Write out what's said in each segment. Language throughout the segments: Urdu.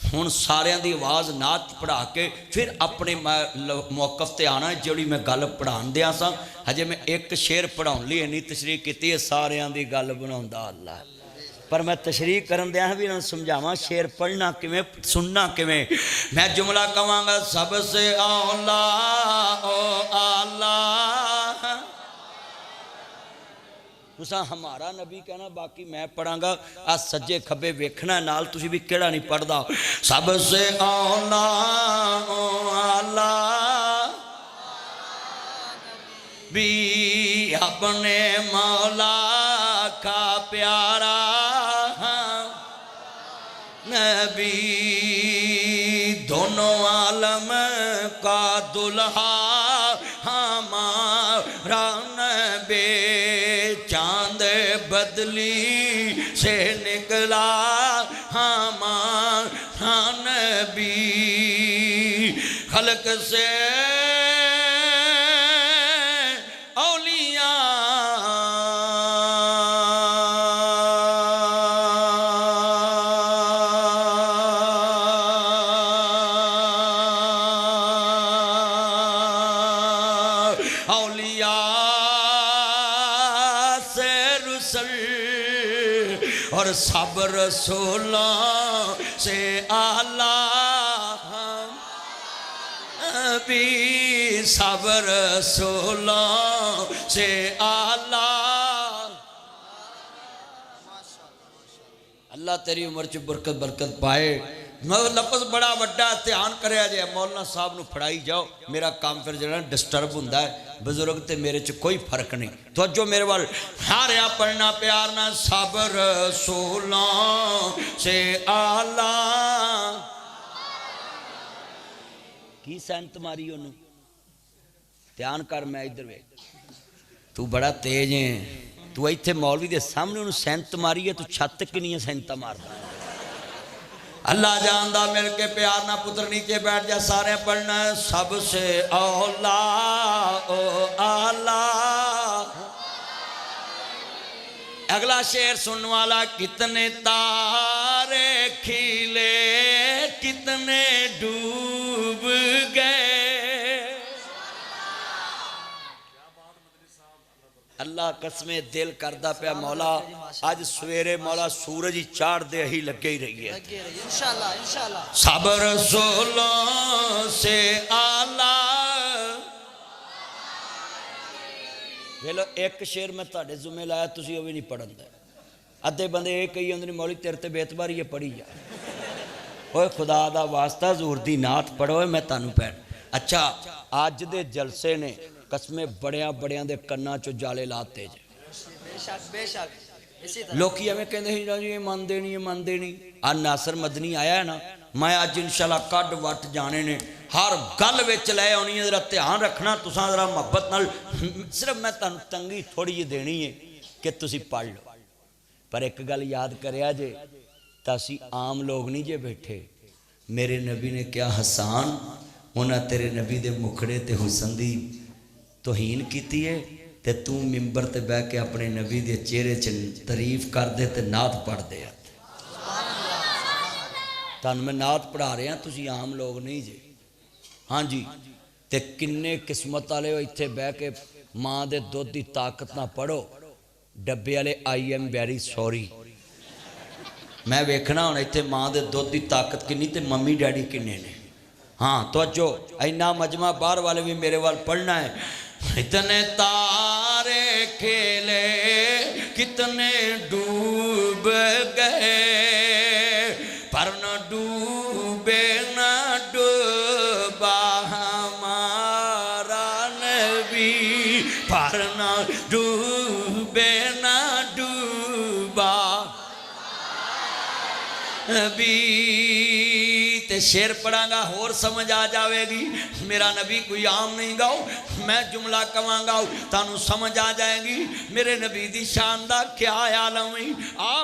ہن ساریاں دی آواز نعت پڑھا کے پھر اپنے موقف تے آنا جڑی میں گل پڑھان دیا سا ہجے میں ایک شعر پڑھاؤن لی نہیں تشریح کیتی ہے ساریاں دی گل بناوندا اللہ پر میں تشریح کرن دیا بھی انہوں سمجھاواں شعر پڑھنا کیویں سننا کیویں میں جملہ کہاں گا سب سے اولا او اللہ تساں ہمارا نبی کہنا باقی میں پڑھاں گا آج سجے کھبے ویکھنا نال تسی بھی کیڑا نہیں پڑھدا سب سے اولا او اللہ بھی اپنے مولا کا پیارا نبی دونوں عالم کا دلہا ہمارا نبی چاند بدلی سے نکلا ہمارا نبی خلق سے اور سب رسولوں سے اعلیٰ بھی سب رسولوں سے اعلیٰ اللہ تیری عمر چ برکت پائے لفظ بڑا وڈا دھیان کریا جائے مولانا صاحب نو پڑھائی جاؤ میرا کام پھر جڑا ڈسٹرب ہوندا ہے بزرگ تے میرے چ کوئی فرق نہیں توجہ میرے وال ہاریا پڑھنا پیار نہ سب رسولوں سے اعلیٰ کی سینت ماری انہوں دھیان کر میں ادھر وے تو بڑا تیز ہے تو ایتھے مولوی دے سامنے انہوں سینت ماری ہے تو چھت کی نہیں ہے سینتہ مارتا اللہ جاندہ مل کے پیار نہ پتر نیچے بیٹھ جا سارے پڑھنا ہے سب سے اولا او آلہ اگلا شعر سننے والا کتنے تارے کھیلے کتنے ڈوب گئے اللہ قسمیں دل کردہ پہ مولا آج سویرے مولا سورج ہی چار دے ہی لگے ہی رہی ہے انشاءاللہ سب رسولوں سے اعلیٰ ویلو ایک شعر میں تاڑے ذمہ لایا تسی وہ بھی نہیں پڑھن دے ادھے بندے ایک کہی اندری مولی تیرے تے بیتباری یہ پڑھی جا اوہ خدا دا واسطہ زور دی نات پڑھوئے میں تانوں پہن اچھا آج دے جلسے نے قسمیں بڑیاں دے کناں چو جالے لاتے جائے بے شک لوکی ہمیں کہنے ہیں یہ مان دینی آج ناصر مدنی آیا ہے نا میں آج انشاءاللہ کڈ وٹ جانے نے ہر گل وچ لے آنی ہے ذرا دھیان رکھنا تساں ذرا محبت نال صرف میں تنگی تھوڑی یہ دینی ہے کہ تسی پڑھ لو پر ایک گل یاد کریا جے تاسی عام لوگ نہیں جے بیٹھے میرے نبی نے کیا حسان انہاں تیرے نبی دے مکھڑے تے حسن دی توہین کیتی ہے تے تو ممبر تے بہ کے اپنے نبی دے چہرے چ تعریف کر دے تے نعت پڑھ دے تانوں میں نعت پڑھا رہے ہیں تسی عام لوگ نہیں جے ہاں جی تے کنے قسمت والے ایتھے بہ کے ماں دے دودھ دی طاقت نہ پڑھو ڈبے والے آئی ایم ویری سوری میں ویکھنا ہوں ایتھے ماں دے دودھ دی طاقت کنی تے ممی ڈیڈی کنے نے ہاں توجہ اینا مجمع بار والے بھی میرے وال پڑھنا ہے اتنے تارے کھیلے کتنے ڈوب گئے پر نہ ڈوبے نہ ڈوبا ہمارا نبی پر نہ ڈوبے نہ ڈوبا نبی تے شیر پڑھاں گا اور سمجھ آ جاوے گی میرا نبی کوئی عام نہیں گاؤ میں جملہ کماں گاؤ تانوں سمجھ آ جائیں گی میرے نبی دی شان دا کیا عالم ہے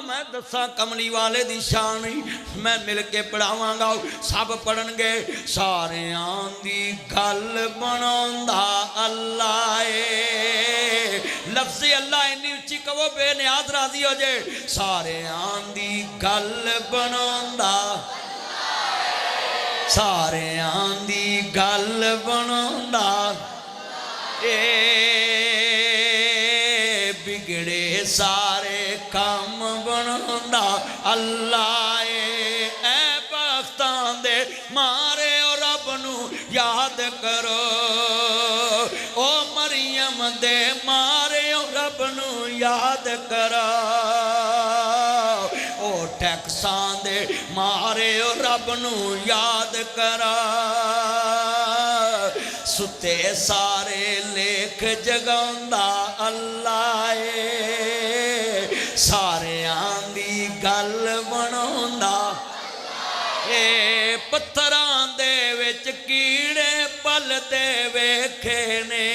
میں دساں کملی والے دی شان ہے میں مل کے پڑھاواں گاؤ سب پڑھن گے سارے آن دی گل بناوندا اللہ اے لفظ اللہ انی اچھی کہو بے نیاز راضی ہو جائے سارے آن دی گل بناوندا سارے دی گل بناوندا اے بگڑے سارے کام بناوندا اللہ اے بختاں دے مارے او رب نو یاد کرو او مریم دے مارے او رب نو یاد کرو او ٹیکساں دے مارے او رب نو یاد کرو ستے سارے لیکھ جگاوندا اللہ اے سارے دی گل بناوندا اے پتھراں دے وچ کیڑے پلتے ویکھے نے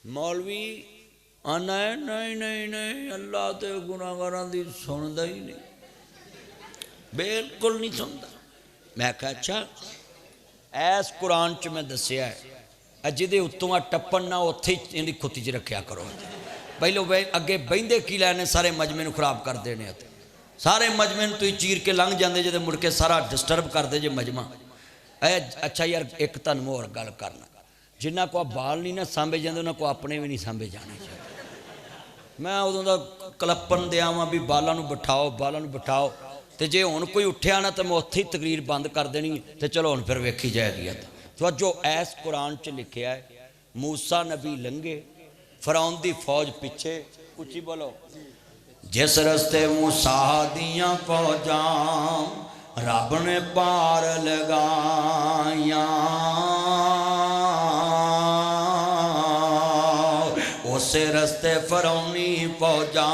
مولوی آنا ہے نہیں اللہ تے گناہگاراں دی سندا ہی نہیں بالکل نہیں سندا میں کہا اچھا ایس قرآن چ میں دسیا ہے جدے اتوں ٹپن نہ اتھے ان دی کھتی چ رکھیا کرو پہلو اگے بہندے کی لینے سارے مجمع نو خراب کر دینے سارے مجمع تو ہی چیر کے لنگ جاندے جدے مڑ کے سارا ڈسٹرب کر دے جے مجمع اچھا یار ایک تن مور گل کرنا جنہ کو بال نہیں نہ سانبے جاندے انہاں کو اپنے بھی نہیں سانبے جانے چاہیے میں ادوں دا کلپن دیا وا بھی بالاں نو بٹھاؤ تے جے ہن کوئی اٹھیا نا تے میں اوتھے ہی تقریر بند کر دینی تے چلو ہن پھر ویکھی جائے گی تو جو ایس قرآن چ لکھیا ہے موسیٰ نبی لنگے فرعون دی فوج پیچھے اچھی بولو جس رستے موسیٰ دیاں فوجاں رب نے پار لگائیاں اسے رستے فرعونی فوجاں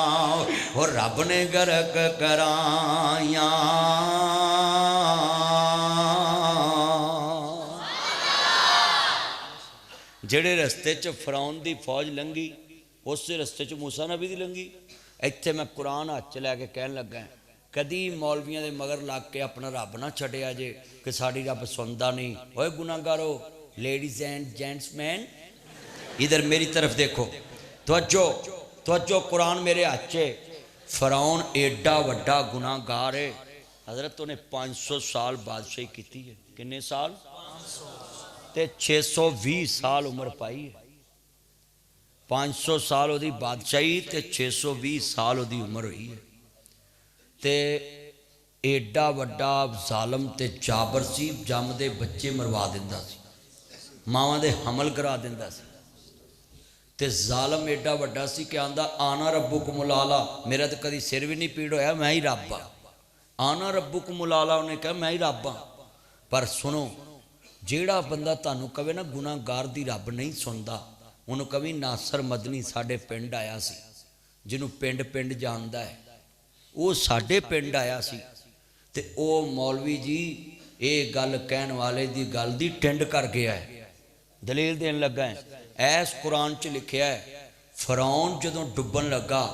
اور رب نے غرق کرائیاں جڑے رستے چ فرعون دی فوج لنگی اس رستے چ موسیٰ نبی دی لنگی ایتھے میں قرآن ہاتھ چ لے کے کہن لگا ہے کدی مولویاں دے مگر لگ کے اپنا رب نہ چھڈیا جے کہ ساڈی رب سندا نہیں اوئے گناہگارو لیڈیز اینڈ جینٹس مین ادھر میری طرف دیکھو توجہ قرآن میرے ہاتھ چ فرعون ایڈا وڈا گناہگار ہے حضرت نے 500 سال بادشاہی کیتی ہے کنے سال تے 620 سال عمر پائی ہے 500 سال وہ دی بادشاہی تے 620 سال وہ دی عمر ہوئی ہے تے ایڈا وڈا ظالم تے جابر سی جم دے بچے مروا دیندا سی ماواں دے حمل کرا دیندا سی تے ظالم ایڈا وڈا سی کہ آندا آنا ربکم الاعلی میرا تے کدی سر بھی نہیں پیڑ ہویا میں ہی رب ہاں آنا ربکم الاعلی انہیں کہا میں ہی رب ہاں پر سنو جیڑا بندہ تانوں کہے نا گناہگار دی رب نہیں سندا انہوں کبھی ناصر مدنی ساڑھے پنڈ آیا سی جنہوں پنڈ جاندا ہے وہ ساڑھے پنڈ آیا سی تے او مولوی جی اے گل کہن والے دی گل دی ٹنڈ کر گیا ہے دلیل دین لگا ہے ایس قرآن چ لکھیا ہے فرعون جدوں ڈبن لگا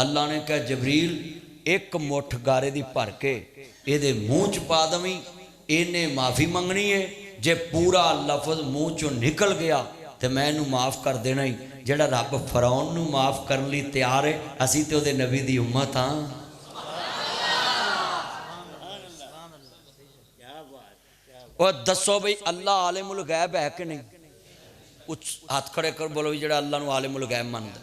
اللہ نے کہا جبریل ایک مٹھ گارے دی بھر کے اے دے منہ چ پا دمی اینے معافی منگنی ہے جے پورا لفظ منہ چوں نکل گیا تے میں انہوں معاف کر دینا ہی جڑا رب فرعون نو معاف کرن لی تیار ہے اسی تے او دے نبی دی امت ہاں اور دسو بھئی اللہ عالم الغیب ہے کہ نہیں ہاتھ کھڑے کر بولو جڑا اللہ نو عالم الغیب ماندا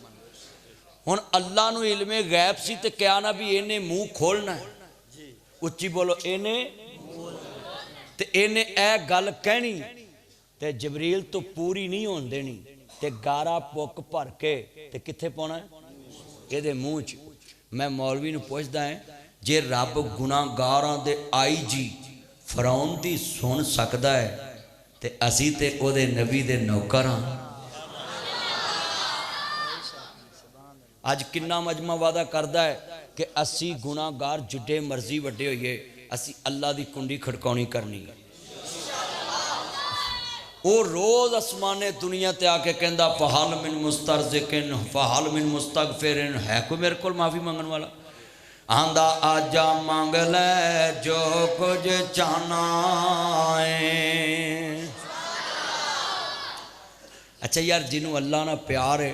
ہن اللہ نو علم غیب سی تے کیا نہ بھی اینے منہ کھولنا ہے اچھی بولو اینے تے اینے اے گل کہنی تے جبریل تو پوری نہیں ہون دینی تے گارا پوک بھر کے تے کتھے پونا ہے اے دے منہ چ میں مولوی نو پوچھدا ہے جے رب گناہگاراں دے آئی جی فرعون دی سن سکدا ہے تے اسی تے او دے نبی دے نوکر ہاں آج کنا مجمع وعدہ کردا ہے کہ اسی گناہگار جڈے مرضی وڈے ہوئے اسی اللہ دی کنڈی کھڑکونی کرنی ہے وہ روز اسمانے دنیا تے آ کے کہندا فحال من مسترزقن فحال من مستغفرن ہے کوئی میرے کول معافی منگن والا آندا آجا مانگ لے جو کچھ چاہنا ہے اچھا یار جنہوں اللہ نہ پیار ہے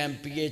MPA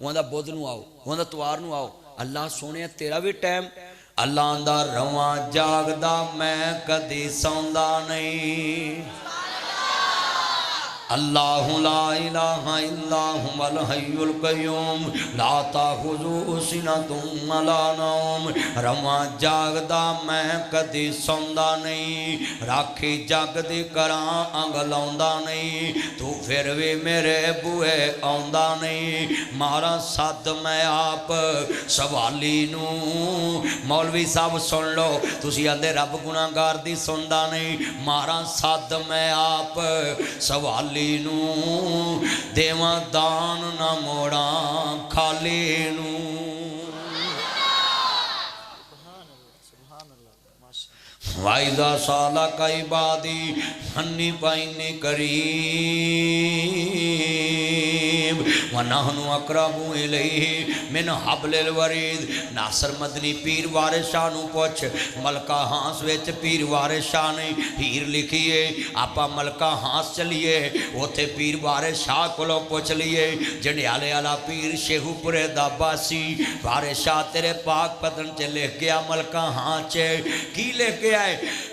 وہ بدھ نو آؤ، وہ اتوار نو آؤ۔ اللہ سونے تیرا بھی ٹائم؟ اللہ دا رواں جاگدا میں کدی سوندا نہیں۔ اللہ لا الہ الا هو الحی القیوم لا تاخذہ سنۃ ولا نوم۔ رواں جاگدا میں کدی سوندا نہیں، راکھی جگ دی کراں انگ لاوندا نہیں، تو پھر بھی میرے بوئے آوندا نہیں۔ مارا سد میں آپ سوالی نو۔ مولوی صاحب سن لو، تسی آندے رب گناہگار دی سندا نہیں، مارا سد میں آپ سوالی نو، دیواں دان نہ موڑاں خالی نو۔ وَإِذَا سَأَلَكَ عِبَادِي عَنِّي فَإِنِّي قَرِيبٌ وَنَحْنُ أَقْرَبُ إِلَيْهِ مِنْ حَبْلِ الْوَرِيدِ۔ ناصر مدنی پیر وارث شاہ نو پوچھ، ملکہ ہانس وچ پیر وارث شاہ نے ہیر لکھیے، آپا ملکہ ہانس چلیے، اوتھے پیر وارث شاہ کولوں پوچھ لیے، جنڈیالے والا پیر شیخو پورے دا باسی، وارث شاہ تیرے پاک پتن چ لکھ گیا ملکہ ہانس چ کی لکھ گیا؟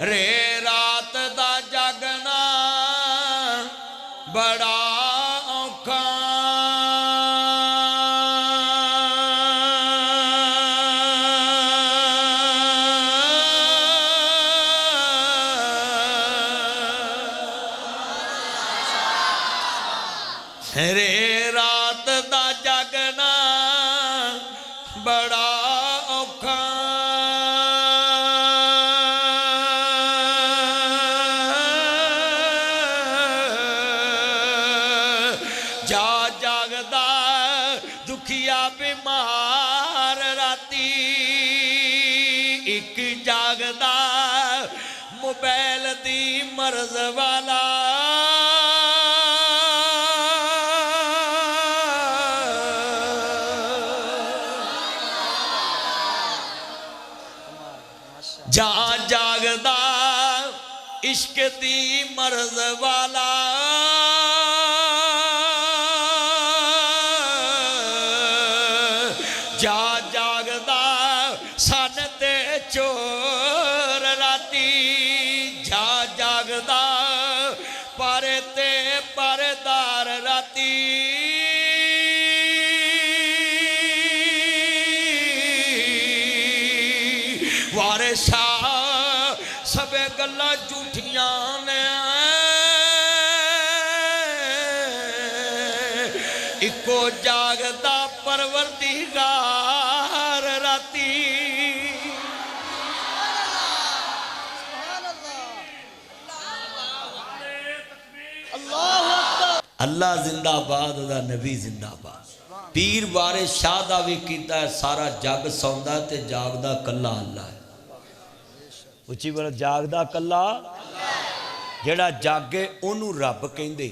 رے رات دا جاگنا بڑا اوکھا، رے رات دا جاگنا بڑا اوکھا، دکھیا بیمار راتی، ایک جاگدا موبائل دی مرض والا، جہاں جاگدا عشق دی مرض والا، جا جاگدا سن تے چور راتی، جا جاگدا پارے تے پارے دار راتی، وارے شاہ سبے گلہ جھوٹیاں نے، اکو جاگدا پروردگار راتی۔ اللہ زندہ باد، دا نبی زندہ باد۔ پیر وارث شاہ دا بھی کیتا ہے، سارا جگ سوندا تے جاگدا کلا اللہ ہے۔ اچھی بڑا جاگدا کلا، جیڑا جاگے انہوں رب کہندے۔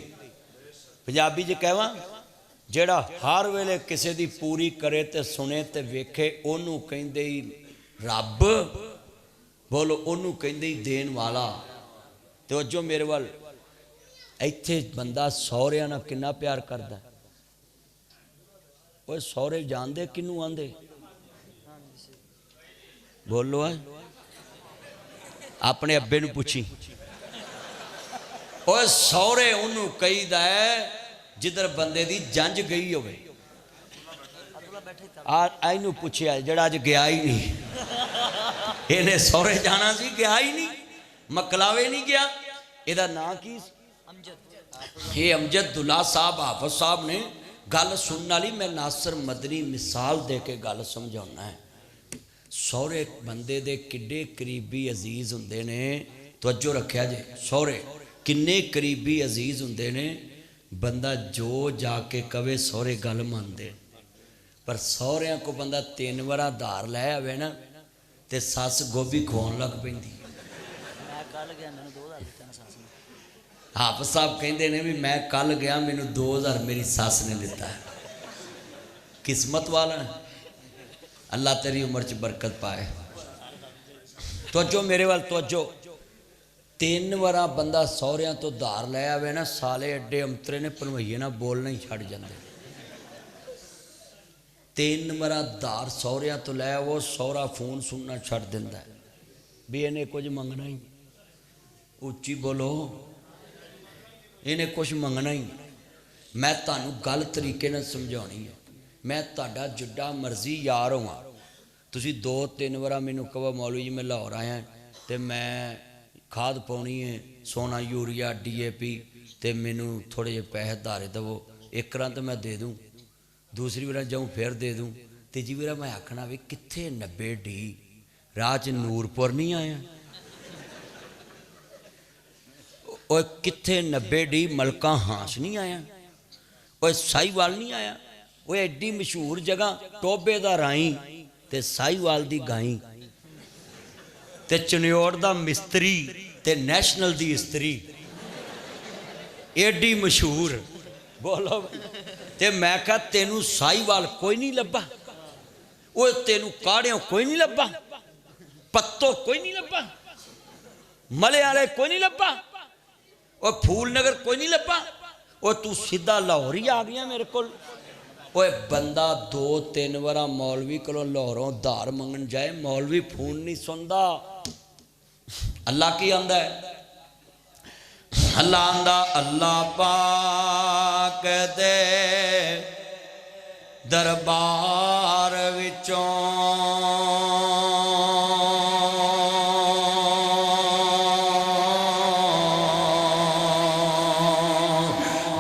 پنجابی جے کہواں جیڑا ہر ویلے کسے دی پوری کرے تے سنے تے ویکھے انہوں کہندے رب، بولو انہوں کہندے دین والا۔ توجہ میرے وال، ایتھے بندہ سوریاں نہ کنا پیار کردہ ہے۔ وہ سورے جان دے کنوں آندے؟ بولو ہے اپنے ابے نو پوچھی۔ وہ سورے انہوں کئی دا ہے جدر بندے دی جنج گئی ہوئے، آئینو پوچھے آئے جڑا آج گیا ہی نہیں، انہیں سورے جانا سی گیا ہی نہیں، مکلاوے نہیں گیا۔ ادھا نا کی یہ امجد دلہ صاحب حافظ صاحب نے گل سننا لی، میں ناصر مدنی مثال دے کے گل سمجھانا ہے۔ سورے بندے دے کڈے قریبی عزیز ہوندے نے، توجہ رکھیا جے، سورے کنے قریبی عزیز ہوندے نے، بندہ جو جا کے کوے سورے گل مان دے، پر سوریاں کو بندہ 3 ورا دار لے آوے نا تے ساس گوبھی کھون لگ پیندی۔ حافظ صاحب کہندے نے بھی میں کل گیا مینوں 2000 میری ساس نے دیتا ہے۔ قسمت والا ہے، اللہ تیری عمر چ برکت پائے۔ توجہ میرے وال توجہ، 3 ورا بندہ سوریاں تو دار لے آوے نا، سالے اڈے امترے نے پنوہیے نہ بولنا ہی چھڑ جاندے۔ 3 ਮਰਾ ਧਾਰ ਸਹੁਰਿਆਂ ਤੋਂ ਲੈ ਉਹ ਸਹੁਰਾ ਫੋਨ ਸੁਣਨਾ ਛੱਡ ਦਿੰਦਾ ਵੀ ਇਹਨੇ ਕੁਝ ਮੰਗਣਾ ਹੀ। ਉੱਚੀ ਬੋਲੋ, ਇਹਨੇ ਕੁਝ ਮੰਗਣਾ ਹੀ। ਮੈਂ ਤੁਹਾਨੂੰ ਗੱਲ ਤਰੀਕੇ ਨਾਲ ਸਮਝਾਉਣੀ ਹੈ। ਮੈਂ ਤੁਹਾਡਾ ਜਿੱਡਾ ਮਰਜ਼ੀ ਯਾਰ ਹੋਵਾਂ, ਤੁਸੀਂ 2-3 ਵਾਰ ਮੈਨੂੰ ਕਹੋ ਮੌਲਵੀ ਜੀ ਮੈਂ ਲਾਹੌਰ ਆਇਆ ਤੇ ਮੈਂ ਖਾਦ ਪਾਉਣੀ ਹੈ, ਸੋਨਾ ਯੂਰੀਆ DAP, ਤੇ ਮੈਨੂੰ ਥੋੜ੍ਹੇ ਜਿਹੇ ਪੈਸੇ ਧਾਰੇ ਦੇਵੋ। ਇੱਕ ਵਾਰ ਤਾਂ ਮੈਂ ਦੇ ਦੂੰ, ਦੂਸਰੀ ਵਾਰ ਜਾਊਂ ਫਿਰ ਦੇ ਦੂੰ, ਤੀਜੀ ਵਾਰ ਮੈਂ ਆਖਣਾ ਵੀ ਕਿੱਥੇ 90D ਰਾਹ 'ਚ ਨੂਰਪੁਰ ਨਹੀਂ ਆਇਆ, ਉਹ ਕਿੱਥੇ 90D ਮਲਕਾ ਹਾਂਸ ਨਹੀਂ ਆਇਆ, ਉਹ ਸਾਹੀਵਾਲ ਨਹੀਂ ਆਇਆ, ਉਹ ਐਡੀ ਮਸ਼ਹੂਰ ਜਗ੍ਹਾ ਟੋਬੇ ਦਾ ਰਾਈ ਤੇ ਸਾਹੀਵਾਲ ਦੀ ਗਾਈ ਤੇ ਚਨਿਓੜ ਦਾ ਮਿਸਤਰੀ ਤੇ ਨੈਸ਼ਨਲ ਦੀ ਇਸਤਰੀ, ਐਡੀ ਮਸ਼ਹੂਰ। ਬੋਲੋ। ਤੇ ਮੈਂ ਕਿਹਾ ਤੈਨੂੰ ਸਾਹੀਵਾਲ ਕੋਈ ਨਹੀਂ ਲੱਭਾ, ਉਹ ਤੈਨੂੰ ਕਾੜਿਓਂ ਕੋਈ ਨਹੀਂ ਲੱਭਾ, ਪੱਤੋਂ ਕੋਈ ਨਹੀਂ ਲੱਭਾ, ਮਲੇ ਵਾਲੇ ਕੋਈ ਨਹੀਂ ਲੱਭਾ, ਉਹ ਫੂਲ ਨਗਰ ਕੋਈ ਨਹੀਂ ਲੱਭਾ, ਉਹ ਤੂੰ ਸਿੱਧਾ ਲਾਹੌਰ ਹੀ ਆ ਗਿਆ ਮੇਰੇ ਕੋਲ। ਉਹ ਬੰਦਾ 2-3 ਵਾਰ ਮੌਲਵੀ ਕੋਲੋਂ ਲਾਹੌਰੋਂ ਧਾਰ ਮੰਗਣ ਜਾਏ, ਮੌਲਵੀ ਫੋਨ ਨਹੀਂ ਸੁਣਦਾ। ਅੱਲਾ ਕੀ ਆਂਦਾ ਹੈ? ਅੱਲਾ ਆਂਦਾ ਅੱਲਾ ਪਾਕ ਦੇ ਦਰਬਾਰ ਵਿੱਚੋਂ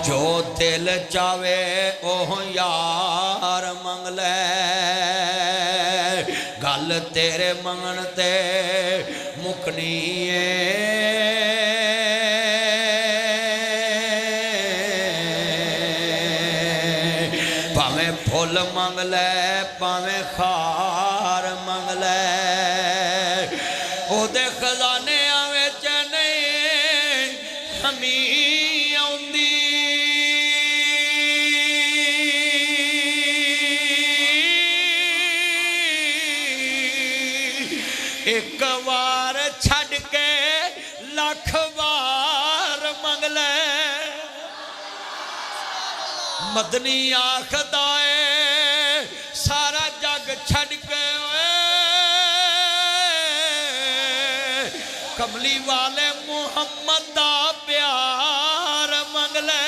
ਜੋ ਦਿਲ ਚਾਵੇ ਉਹ ਯਾਰ ਮੰਗ ਲੈ, ਗੱਲ ਤੇਰੇ ਮੰਗਣ ਤੇ ਮੁਕਣੀ ਏ। ਭਾਵੇਂ ਫੁੱਲ ਮੰਗ ਲੈ, ਭਾਵੇਂ ਖਾਰ ਮੰਗ ਲੈ, ਉਹਦੇ ਖਜ਼ਾਨਿਆਂ ਵਿੱਚ ਨਹੀਂ ਕਮੀ ਆਉਂਦੀ। ਇੱਕ ਵਾਰ ਛੱਡ ਕੇ ਲੱਖ ਵਾਰ ਮੰਗ ਲੈ, ਮਦਨੀ ਆਖਦਾ ਏ ਸਾਰਾ ਜੱਗ ਛੱਡ ਕੇ ਕਮਲੀ ਵਾਲੇ ਮੁਹੰਮਦ ਦਾ ਪਿਆਰ ਮੰਗ ਲੈ।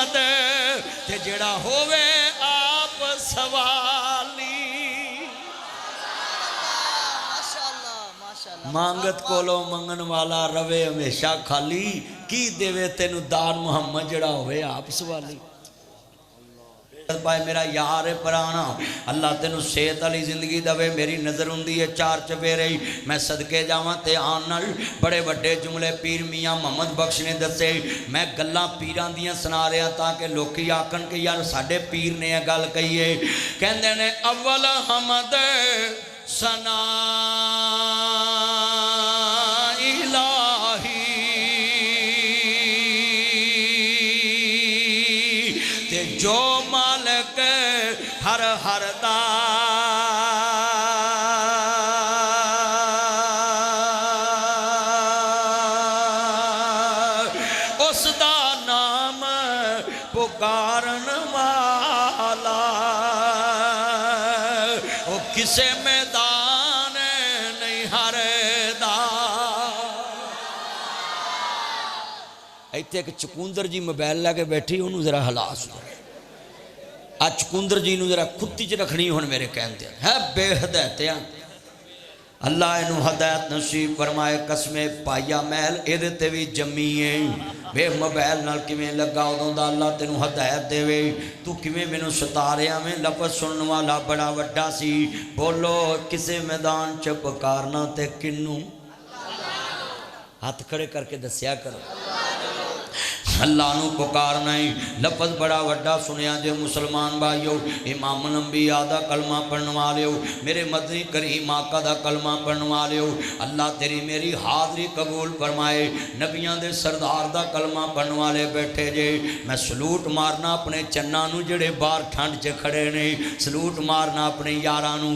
حمد تے جڑا ہووے آپ سوالی مانگت کولو منگن والا روے ہمیشہ خالی کی دیوے تینو دان محمد جڑا ہوئے آپ سوالی پائے میرا یار پرانا اللہ تینو صحت علی زندگی دوے میری نظر ہوندی ہے چار چفیرے میں صدقے جاواں تے آنل بڑے بڑے جملے پیر میاں محمد بخش نے دسے میں گلاں پیران دیاں سنا رہا تاکہ لوکی آکن کہ یار ساڑھے پیر نے یہ گل کہیے کہندے نے اول حمد ثنا الہی تے جو مالک ہر ہر دا اس دا نام پکارن والا وہ کسے میدان نہیں ہردا ایتھے ایک چکوندر جی موبائل لے کے بیٹھی انہوں ذرا ہلاس آج چکوندر جی نو ذرا کتی چ رکھنی ہون میرے کہندے ہے بے ہدایتیاں اللہ انہوں ہدایت نصیب فرمائے قسم پایا محل ایدے تے بھی جمیے بے موبائل نال کیویں لگا اودوں دا اللہ تینوں ہدایت دے وے تو کیویں مینوں ستاریاں میں لفظ سنن والا بڑا وڈا سی بولو کسے میدان چ پکارنا تے کنوں ہاتھ کھڑے کر کے دسیا کرو اللہ نو پکارنا ہی لفظ بڑا وڈا سنیا جو مسلمان بھائیو امام الانبیاء دا کلمہ پڑھنے والیو میرے مدنی کریم آقا دا کلمہ پڑھنے والیو اللہ تیری میری حاضری قبول فرمائے نبیاں دے سردار دا کلمہ پڑھنے والے بیٹھے جے میں سلوٹ مارنا اپنے چنہ نو جڑے بار ٹھنڈ چے کھڑے نے سلوٹ مارنا اپنے یارانو